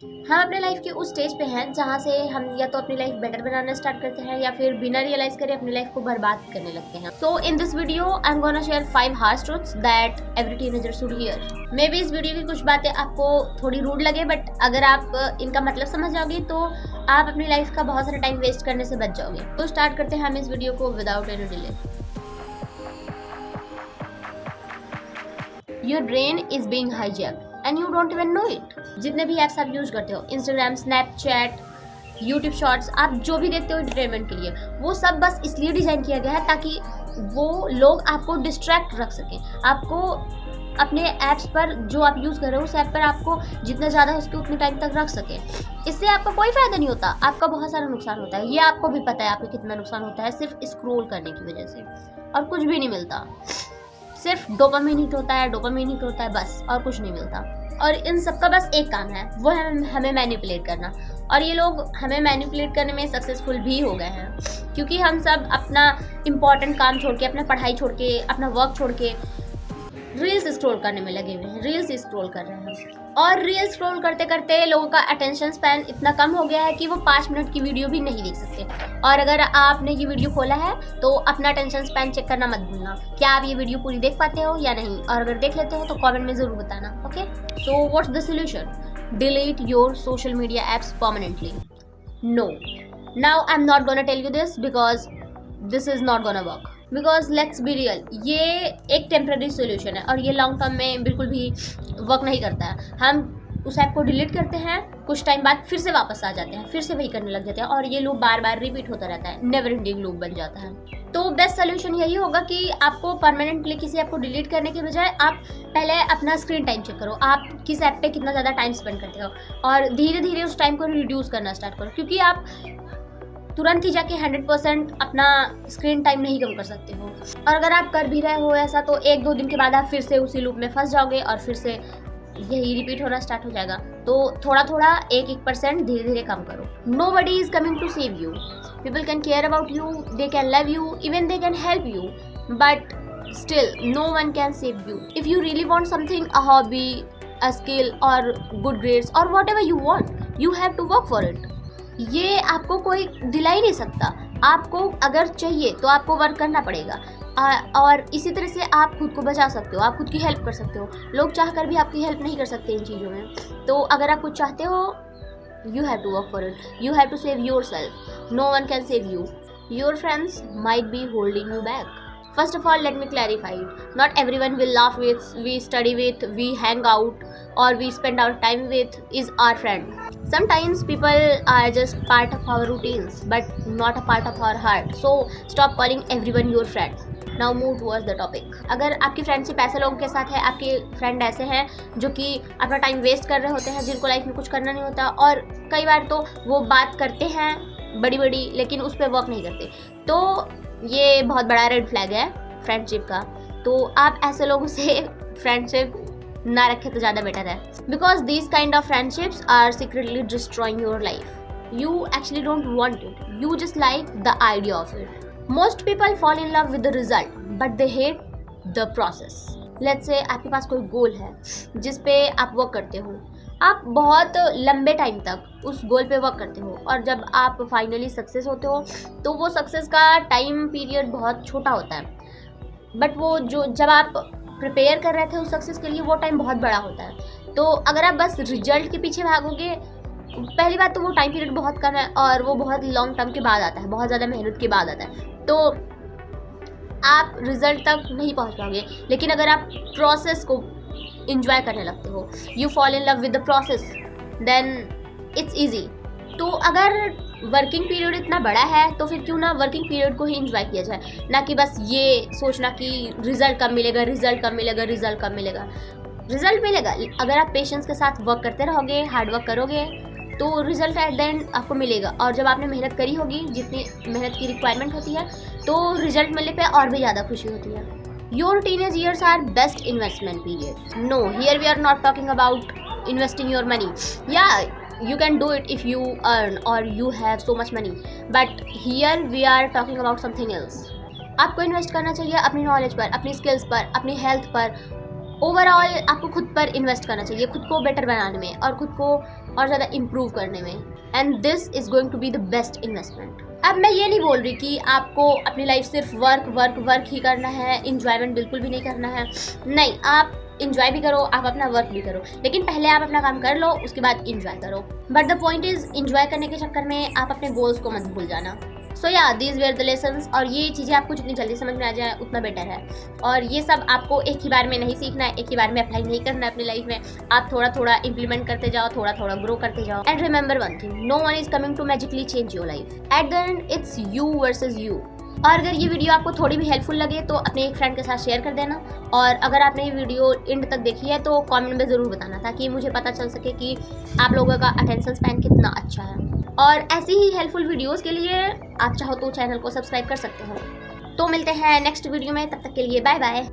हम अपने लाइफ के उस स्टेज पे हैं जहाँ से हम या तो अपनी लाइफ बेटर बनाना स्टार्ट करते हैं या फिर बिना रियलाइज करे अपनी लाइफ को बर्बाद करने लगते हैं। So in this video I am gonna share 5 harsh truths that every teenager should hear. Maybe इस वीडियो की कुछ बातें आपको थोड़ी रूड लगे, बट अगर आप इनका मतलब समझ जाओगे तो आप अपनी लाइफ का बहुत सारा टाइम वेस्ट करने से बच जाओगे। तो स्टार्ट करते हैं हम इस वीडियो को without any delay. Your brain is being hijacked and you don't even know it. जितने भी ऐप्स आप यूज करते हो, इंस्टाग्राम, स्नैपचैट, यूट्यूब शॉर्ट्स, आप जो भी देखते हो एंटरटेनमेंट के लिए, वो सब बस इसलिए डिजाइन किया गया है ताकि वो लोग आपको डिस्ट्रैक्ट रख सकें। आपको अपने ऐप्स पर जो आप यूज कर रहे हो उस ऐप पर आपको जितना ज्यादा हो सके उतने टाइम तक रख सके। इससे आपका कोई फायदा नहीं होता, आपका बहुत सारा नुकसान होता है। ये आपको भी पता है आपको कितना नुकसान होता है सिर्फ स्क्रॉल करने की वजह से, और कुछ भी नहीं मिलता। सिर्फ डोपामिन हिट होता है, डोपामिन हिट होता है बस, और कुछ नहीं मिलता। और इन सबका बस एक काम है, वो है हमें मैनिपुलेट करना। और ये लोग हमें मैनिपुलेट करने में सक्सेसफुल भी हो गए हैं, क्योंकि हम सब अपना इम्पॉर्टेंट काम छोड़ के, अपना पढ़ाई छोड़ के, अपना वर्क छोड़ के रील्स स्क्रॉल करने में लगे हुए हैं। रील्स स्क्रॉल कर रहे हैं, और रील्स स्क्रॉल करते करते लोगों का अटेंशन स्पैन इतना कम हो गया है कि वो 5 मिनट की वीडियो भी नहीं देख सकते। और अगर आपने ये वीडियो खोला है तो अपना अटेंशन स्पैन चेक करना मत भूलना, क्या आप ये वीडियो पूरी देख पाते हो या नहीं, और अगर देख लेते हो तो कमेंट में ज़रूर बताना। Okay, so what's the solution? Delete your social media apps permanently. No, now I am not gonna tell you this because this is not gonna work. Because let's be real, ये एक temporary solution है और ये long term में बिल्कुल भी work नहीं करता है। हम उस ऐप को डिलीट करते हैं, कुछ टाइम बाद फिर से वापस आ जाते हैं, फिर से वही करने लग जाते हैं, और ये लूप बार बार रिपीट होता रहता है, नेवर एंडिंग लूप बन जाता है। तो बेस्ट सोल्यूशन यही होगा कि आपको परमानेंटली किसी ऐप को डिलीट करने के बजाय आप पहले अपना स्क्रीन टाइम चेक करो, आप किस ऐप पे कितना ज़्यादा टाइम स्पेंड करते हो, और धीरे धीरे उस टाइम को रिड्यूस करना स्टार्ट करो। क्योंकि आप तुरंत ही जाके 100% अपना स्क्रीन टाइम नहीं कम कर सकते हो, और अगर आप कर भी रहे हो ऐसा तो 1-2 दिन के बाद आप फिर से उसी लूप में फंस जाओगे और फिर से यही रिपीट होना स्टार्ट हो जाएगा। तो थोड़ा थोड़ा 1% धीरे धीरे कम करो। Nobody is coming to save you. People can care about you, they can love you, even they can help you, but still no one can save you. If you really want something, a hobby, a skill or good grades or whatever you want, you have to work for it. ये आपको कोई दिला ही नहीं सकता। आपको अगर चाहिए तो आपको वर्क करना पड़ेगा, और इसी तरह से आप खुद को बचा सकते हो, आप खुद की हेल्प कर सकते हो। लोग चाहकर भी आपकी हेल्प नहीं कर सकते इन चीज़ों में। तो अगर आप कुछ चाहते हो, you have to work for it, you have to save yourself. No one can save you, your friends might be holding you back. First of all, let me clarify, not everyone we laugh with, we study with, we hang out, or we spend our time with is our friend. Sometimes people are just part of our routines, but not a part of our heart. So stop calling everyone your friend. Now move towards the topic. अगर आपकी friendship ऐसे लोगों के साथ है, आपके friend ऐसे हैं जो कि अपना टाइम वेस्ट कर रहे होते हैं, जिनको लाइफ में कुछ करना नहीं होता, और कई बार तो वो बात करते हैं बड़ी बड़ी लेकिन उस पर वर्क नहीं करते, तो ये बहुत बड़ा रेड फ्लैग है फ्रेंडशिप का। तो आप ऐसे लोगों से फ्रेंडशिप ना रखें तो ज़्यादा बेटर है, because these kind of friendships are secretly destroying your life. You actually don't want it, you just like the idea of it. Most people fall in love with the result but they hate the process. Let's say आपके पास कोई गोल है जिस पे आप work करते हो, आप बहुत लंबे टाइम तक उस गोल पे वर्क करते हो, और जब आप फाइनली सक्सेस होते हो तो वो सक्सेस का टाइम पीरियड बहुत छोटा होता है, बट वो जो जब आप प्रिपेयर कर रहे थे उस सक्सेस के लिए वो टाइम बहुत बड़ा होता है। तो अगर आप बस रिजल्ट के पीछे भागोगे, पहली बात तो वो टाइम पीरियड बहुत कम है और वो बहुत लॉन्ग टर्म के बाद आता है, बहुत ज़्यादा मेहनत के बाद आता है, तो आप रिजल्ट तक नहीं पहुँच पाओगे। लेकिन अगर आप प्रोसेस को इंजॉय करने लगते हो, you fall in love with the process, then it's easy. तो अगर वर्किंग पीरियड इतना बड़ा है तो फिर क्यों ना वर्किंग पीरियड को ही इंजॉय किया जाए, ना कि बस ये सोचना कि रिजल्ट कब मिलेगा, रिजल्ट कब मिलेगा, रिजल्ट कब मिलेगा। रिजल्ट मिलेगा अगर आप पेशेंस के साथ वर्क करते रहोगे, हार्ड वर्क करोगे, तो रिजल्ट एट द एंड आपको मिलेगा। और जब आपने मेहनत करी होगी, जितनी मेहनत की रिक्वायरमेंट होती है, तो रिजल्ट मिलने पे और भी ज़्यादा खुशी होती है। Your teenage years are best investment period. No, here we are not talking about investing your money. Yeah, you can do it if you earn or you have so much money. But here we are talking about something else. आपको invest करना चाहिए अपनी knowledge पर, अपनी skills पर, अपनी health पर, overall आपको खुद पर इन्वेस्ट करना चाहिए, खुद को बेटर बनाने में और खुद को और ज़्यादा इम्प्रूव करने में, and this is going to be the best investment. अब मैं ये नहीं बोल रही कि आपको अपनी लाइफ सिर्फ वर्क वर्क वर्क ही करना है, इंजॉयमेंट बिल्कुल भी नहीं करना है। नहीं, आप इंजॉय भी करो, आप अपना वर्क भी करो, लेकिन पहले आप अपना काम कर लो, उसके बाद इंजॉय करो। But the point is, enjoy करने के चक्कर में आप अपने गोल्स को मत भूल जाना। सो या दीज वेयर द लेसन्स, और ये चीज़ें आपको जितनी जल्दी समझ में आ जाए उतना बेटर है। और ये सब आपको एक ही बार में नहीं सीखना है, एक ही बार में अप्लाई नहीं करना है अपनी लाइफ में। आप थोड़ा थोड़ा इंप्लीमेंट करते जाओ, थोड़ा थोड़ा ग्रो करते जाओ। And remember one thing, no one is coming to magically change your life. At the end it's you versus you. और अगर ये वीडियो आपको थोड़ी भी हेल्पफुल लगे तो अपने एक फ्रेंड के साथ शेयर कर देना। और अगर आपने ये वीडियो एंड तक देखी है तो कमेंट में ज़रूर बताना, ताकि मुझे पता चल सके कि आप लोगों का अटेंशन स्पैन कितना अच्छा है। और ऐसी ही हेल्पफुल वीडियोस के लिए आप चाहो तो चैनल को सब्सक्राइब कर सकते हो। तो मिलते हैं नेक्स्ट वीडियो में, तब तक के लिए बाय बाय।